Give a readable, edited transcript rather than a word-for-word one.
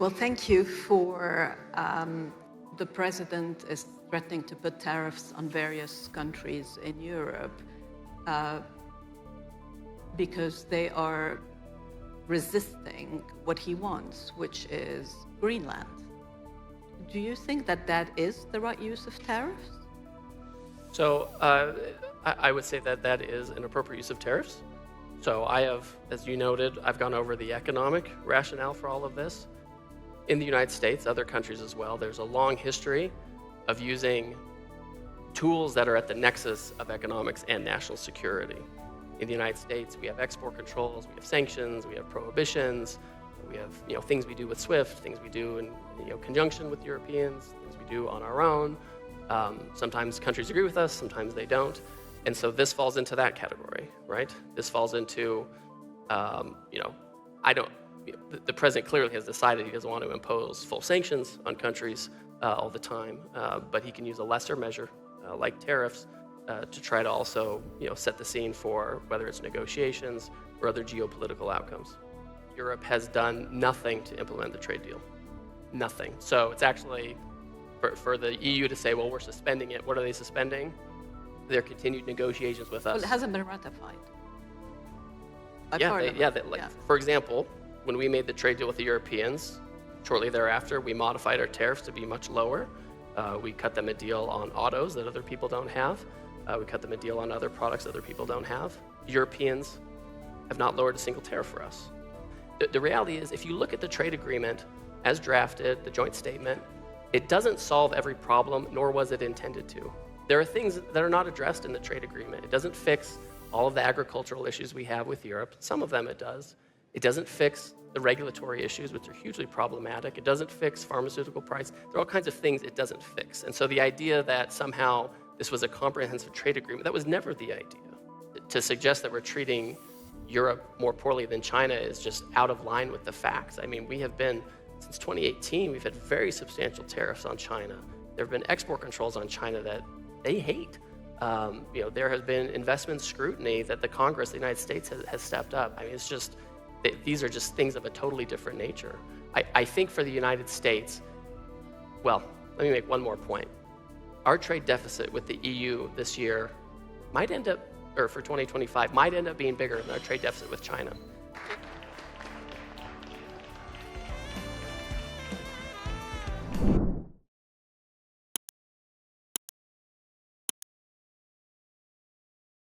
Well, thank you for the president is threatening to put tariffs on various countries in Europe because they are resisting what he wants, which is Greenland. Do you think that that is the right use of tariffs? So I would say that that is an appropriate use of tariffs. So I have, as you noted, I've gone over the economic rationale for all of this. In the United States, other countries as well, there's a long history of using tools that are at the nexus of economics and national security. In the United States, we have export controls, we have sanctions, we have prohibitions, we have things we do with SWIFT, things we do in conjunction with Europeans, things we do on our own. Sometimes countries agree with us, sometimes they don't. And so this falls into that category, right? This falls into, the president clearly has decided he doesn't want to impose full sanctions on countries all the time, but he can use a lesser measure like tariffs to try to also set the scene for whether it's negotiations or other geopolitical outcomes. Europe has done nothing to implement the trade deal. Nothing. So it's actually for the EU to say, well, we're suspending it. What are they suspending? Their continued negotiations with us. Well, it hasn't been ratified. For example, when we made the trade deal with the Europeans, shortly thereafter, we modified our tariffs to be much lower. We cut them a deal on autos that other people don't have. We cut them a deal on other products other people don't have. Europeans have not lowered a single tariff for us. The reality is, if you look at the trade agreement as drafted, the joint statement, it doesn't solve every problem, nor was it intended to. There are things that are not addressed in the trade agreement. It doesn't fix all of the agricultural issues we have with Europe. Some of them it does. It doesn't fix the regulatory issues, which are hugely problematic. It doesn't fix pharmaceutical price. There are all kinds of things it doesn't fix. And so the idea that somehow this was a comprehensive trade agreement, that was never the idea. To suggest that we're treating Europe more poorly than China is just out of line with the facts. I mean, we have been, since 2018, we've had very substantial tariffs on China. There have been export controls on China that they hate. There has been investment scrutiny that the Congress of the United States has stepped up. I mean, it's just, these are just things of a totally different nature. I think for the United States, well, let me make one more point. Our trade deficit with the EU this year might end up, or for 2025, might end up being bigger than our trade deficit with China.